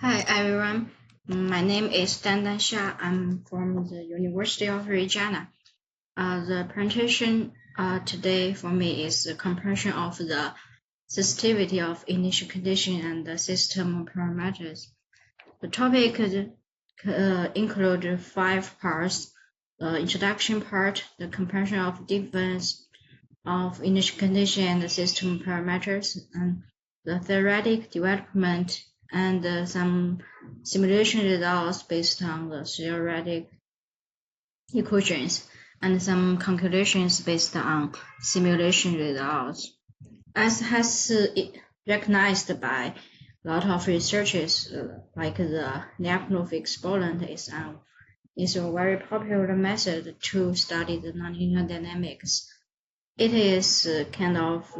Hi everyone, my name is Dandan Xia. I'm from the University of Regina. The presentation today for me is the comparison of the sensitivity of initial condition and the system parameters. The topic could include 5 parts: the introduction part, the comparison of difference of initial condition and the system parameters, and the theoretic development, and some simulation results based on the theoretic equations, and some calculations based on simulation results. As has recognized by a lot of researchers, like the Lyapunov exponent is a very popular method to study the nonlinear dynamics. It is kind of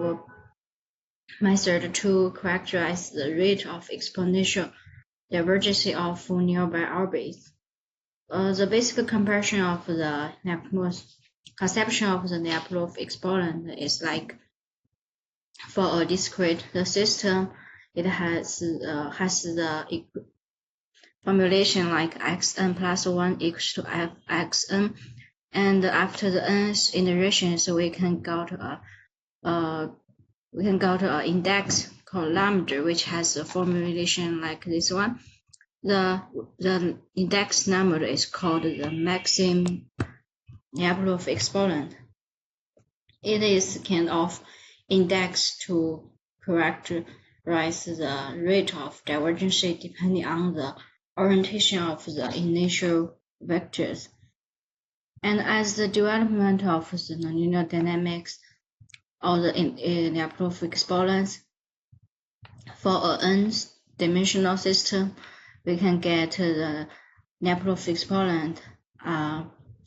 method to characterize the rate of exponential divergence of nearby orbits. The basic comparison of the conception of the Lyapunov exponent is like for a discrete system, it has the formulation like xn plus 1 equals to fxn, and after the nth iterations, we can go to an index called lambda, which has a formulation like this one. The index number is called the maximum Lyapunov exponent. It is kind of index to characterize the rate of divergence depending on the orientation of the initial vectors. And as the development of the nonlinear dynamics or the Lyapunov exponents for an n-dimensional system, we can get the Lyapunov exponent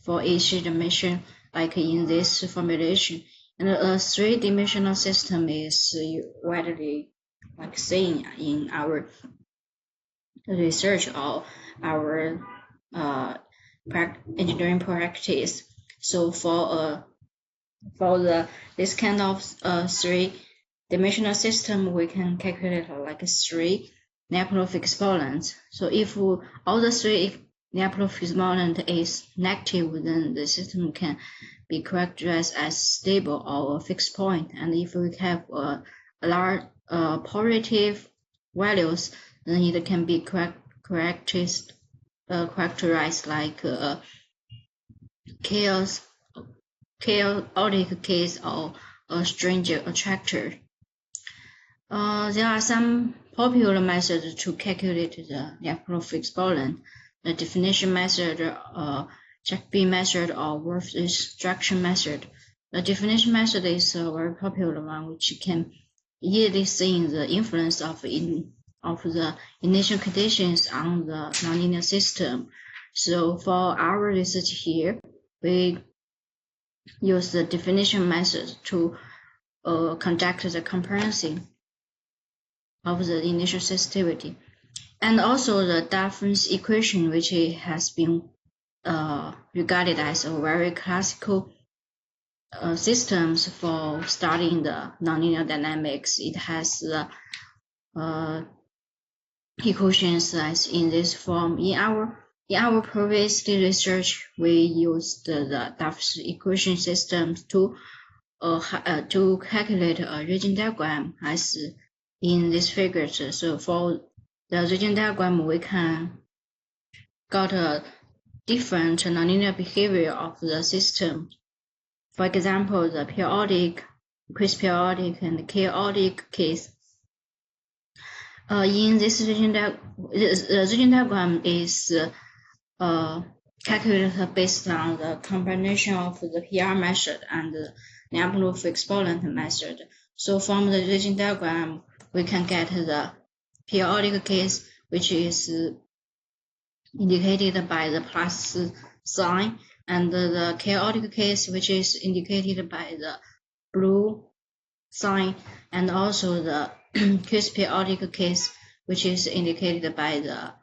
for each dimension, like in this formulation. And a three-dimensional system is widely seen in our research or our engineering practice. So for this kind of three-dimensional system, we can calculate like 3 Lyapunov exponents. So if all the 3 Lyapunov exponent is negative, then the system can be characterized as stable or a fixed point. And if we have a large positive values, then it can be characterized like chaotic case or a strange attractor. There are some popular methods to calculate the Lyapunov exponent: the definition method, Jacobi method, or Wolf's extraction method. The definition method is a very popular one, which can easily see the influence of the initial conditions on the nonlinear system. So for our research here, we use the definition method to conduct the comparison of the initial sensitivity. And also the difference equation, which has been regarded as a very classical systems for studying the nonlinear dynamics. It has the equations as in this form. In our previous research, we used the difference equation systems to calculate a region diagram as in this figure. So for the region diagram, we can got a different nonlinear behavior of the system. For example, the periodic, quasi-periodic, and chaotic case. In this region the region diagram is calculated based on the combination of the PR method and the Lyapunov exponent method. So from the region diagram, we can get the periodic case, which is indicated by the plus sign, and the chaotic case, which is indicated by the blue sign, and also the quasi-periodic case, which is indicated by the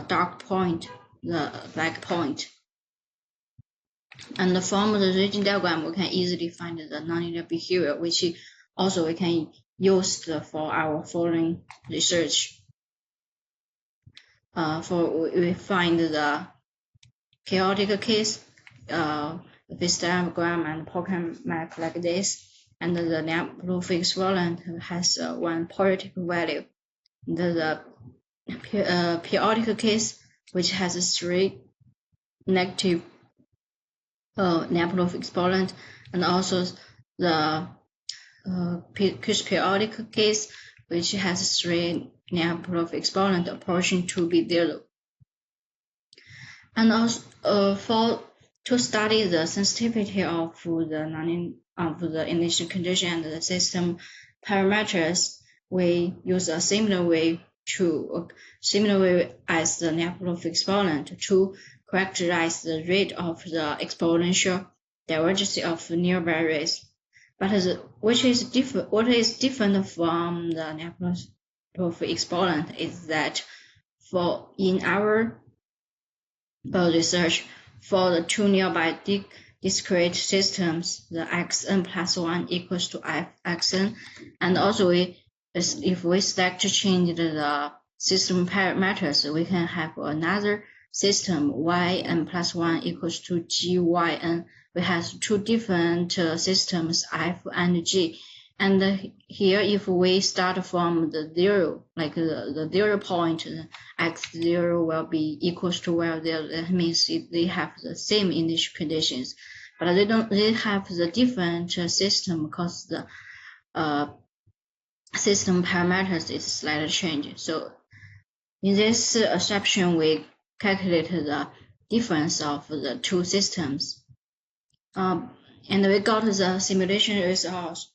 dark point, the black point. And from the region diagram, we can easily find the nonlinear behavior, which also we can use for our following research. we find the chaotic case, this diagram and program map like this, and the Lyapunov exponent has one positive value. The periodic case, which has 3 negative Lyapunov exponent, and also the periodic case, which has 3 Lyapunov exponent approaching to be 0. And also to study the sensitivity of the initial condition and the system parameters, we use a similar way as the Lyapunov exponent to characterize the rate of the exponential divergence of nearby rays. But what is different from the Lyapunov exponent is that in our research, for the 2 nearby discrete systems, the xn plus 1 equals to fxn, and also if we select to change the system parameters, we can have another system yn plus 1 equals to gyn. We have 2 different systems f and g. And here, if we start from the 0, like the 0 point, x0 will be equals to y0. That means they have the same initial conditions, but they have the different system because the system parameters is slightly changed. So in this assumption, we calculate the difference of the 2 systems, and we got the simulation results.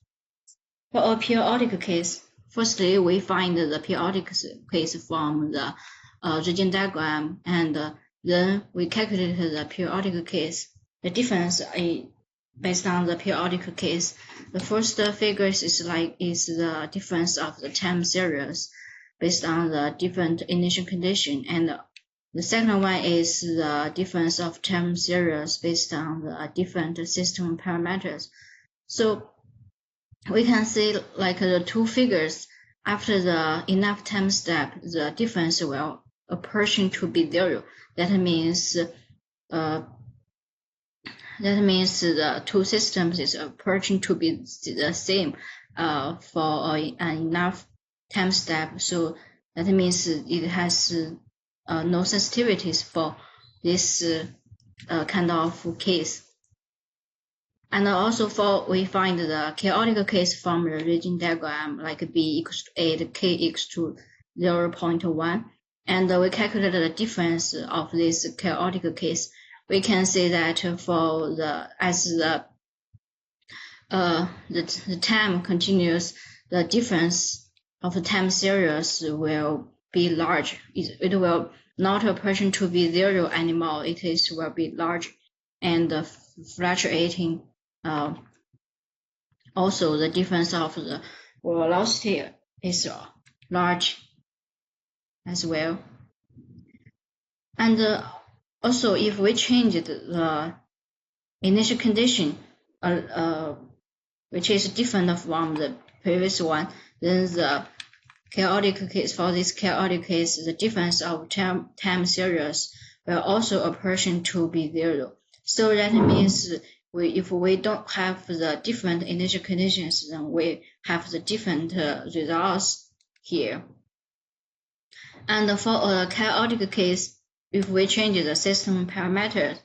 For a periodic case, firstly, we find the periodic case from the region diagram, and then we calculate the periodic case. The difference based on the periodic case. The first figure is the difference of the time series based on the different initial condition, and the second one is the difference of time series based on the different system parameters. So we can see like the 2 figures, after the enough time step, the difference will approaching to be 0. That means the 2 systems is approaching to be the same for an enough time step. So that means it has no sensitivities for this kind of case. And also we find the chaotic case from the region diagram, like b equals to 8, k equals to 0.1. And we calculate the difference of this chaotic case. We can see that for as the time continues, the difference of the time series will be large. It will not approach to be 0 anymore. It will be large and fluctuating. Also, the difference of the velocity is large as well. And also, if we change the initial condition, which is different from the previous one, then the chaotic case, for this chaotic case, the difference of time series will also approach to be 0. So that means if we don't have the different initial conditions, then we have the different results here. And for a chaotic case, if we change the system parameters,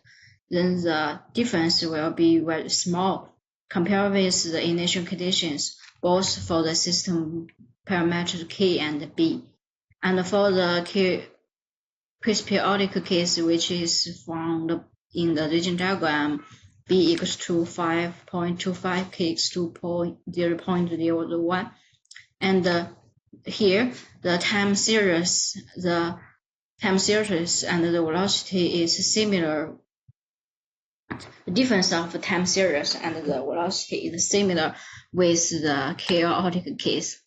then the difference will be very small compared with the initial conditions, both for the system parameters k and b. And for the periodic case, which is found in the region diagram, b equals to 5.25, k equals to 0.01. And here, the time series and the velocity is similar. The difference of the time series and the velocity is similar with the chaotic case.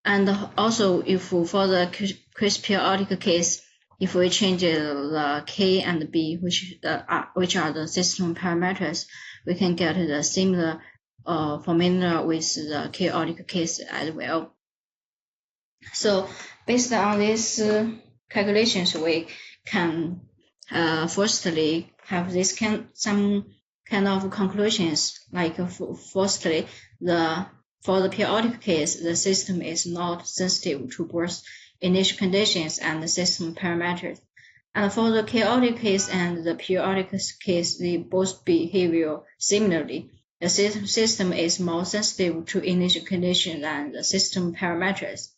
And also, if for the periodic case, if we change the k and b, which are the system parameters, we can get the similar formula with the chaotic case as well. So based on this calculations, we can firstly have some kind of conclusions. Like firstly, for the periodic case, the system is not sensitive to both initial conditions and the system parameters. And for the chaotic case and the periodic case, they both behave similarly. The system is more sensitive to initial conditions than the system parameters.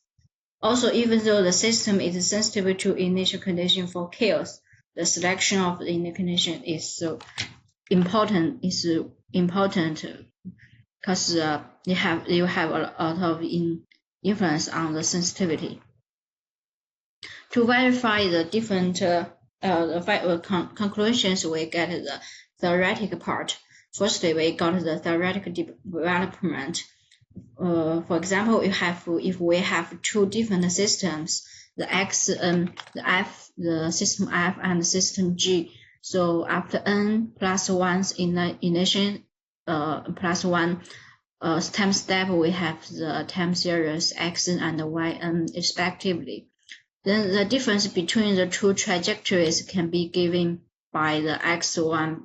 Also, even though the system is sensitive to initial condition for chaos, the selection of the initial condition is so important. Because you have a lot of influence on the sensitivity. To verify the different conclusions, we get the theoretic part. Firstly, we got the theoretic development. For example, if we have two different systems, the system F and the system G. So after n plus 1's initiation plus 1 time step, we have the time series xn and yn respectively. Then the difference between the two trajectories can be given by the x1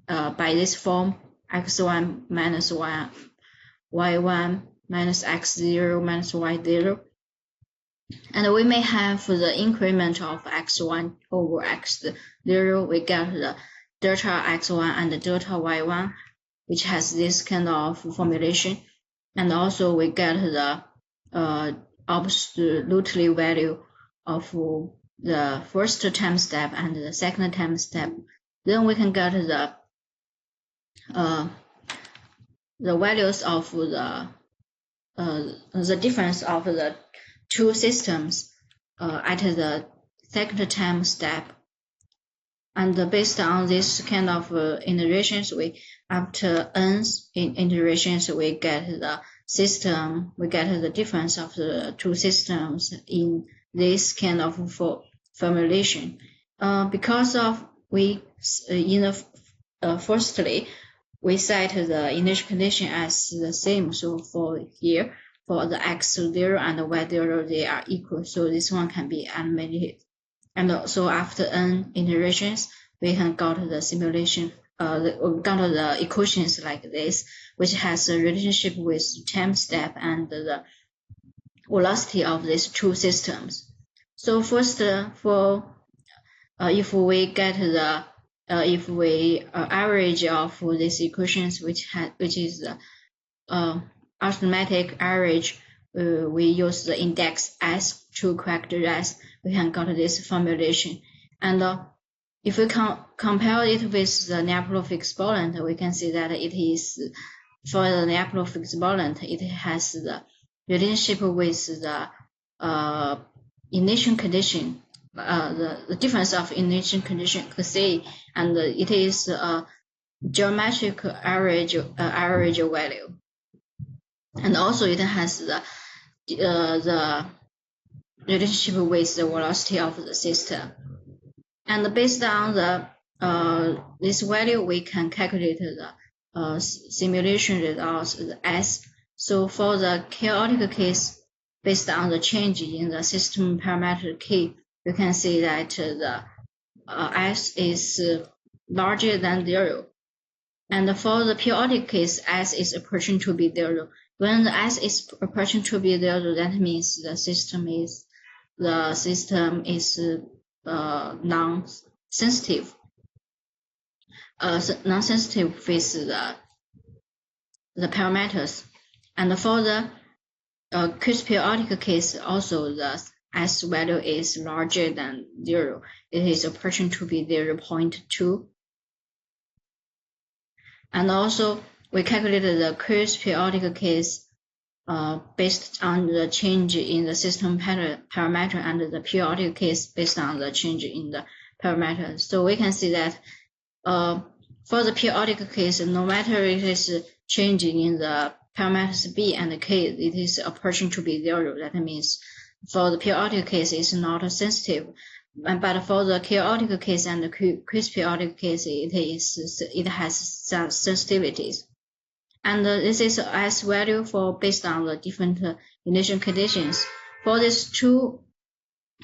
by this form: x1 minus y1 minus x0 minus y0. And we may have the increment of x1 over x0. We get the delta x1 and delta y1, which has this kind of formulation. And also we get the absolutely value of the first time step and the second time step. Then we can get the values of the difference of the two systems at the second time step. And based on this kind of iterations, after n iterations, we get the difference of the two systems in this kind of formulation. Because of firstly, we set the initial condition as the same. So for here, for the x0 and the y0, they are equal. So this one can be eliminated. And also after n iterations, we can got the simulation, got the equations like this, which has a relationship with time step and the velocity of these two systems. So first, if we get the average of these equations, which is the arithmetic average, we use the index S to characterize. We can get this formulation. And if we compare it with the Lyapunov exponent, we can see that it is, for the Lyapunov exponent, it has the relationship with the initial condition, the difference of initial condition C, and it is a geometric average value. And also it has the relationship with the velocity of the system. And based on this value, we can calculate the simulation results, the S. So for the chaotic case, based on the change in the system parameter K, you can see that the S is larger than 0. And for the periodic case, S is approaching to be 0. When the S is approaching to be 0, that means the system is non-sensitive. Non-sensitive with the parameters. And for the periodic case, also the S value is larger than 0. It is approaching to be 0.2. And also we calculated the periodic case based on the change in the system parameter, and the periodic case based on the change in the parameter. So we can see that for the periodic case, no matter it is changing in the parameters B and K, it is approaching to be 0. That means for the periodic case, it's not sensitive. But for the chaotic case and the periodic case, it has some sensitivities. And this is S value based on the different initial conditions. For these two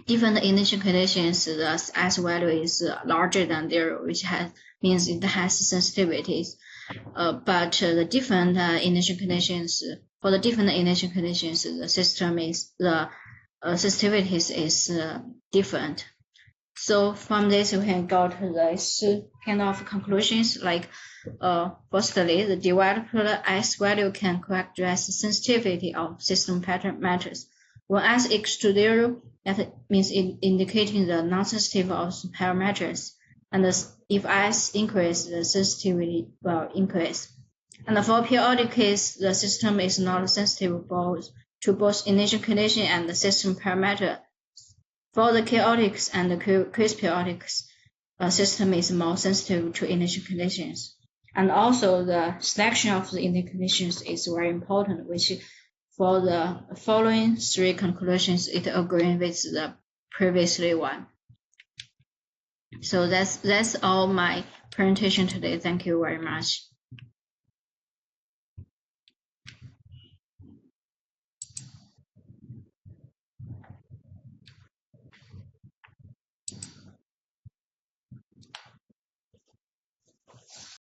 different initial conditions, the S value is larger than 0, which means it has sensitivities. But the different initial conditions, for the different initial conditions, the sensitivities is different. So from this, we can go to this kind of conclusions. Like, firstly, the developed S value can characterize the sensitivity of system parameters. When S equals to 0, that means indicating the non-sensitivity of parameters. And if S increases, the sensitivity will increase. And for periodic case, the system is not sensitive to both initial condition and the system parameter. For the chaotics and the quasi-periodics, system is more sensitive to initial conditions. And also the selection of the initial conditions is very important, which for the following 3 conclusions, it agrees with the previously one. So that's all my presentation today. Thank you very much.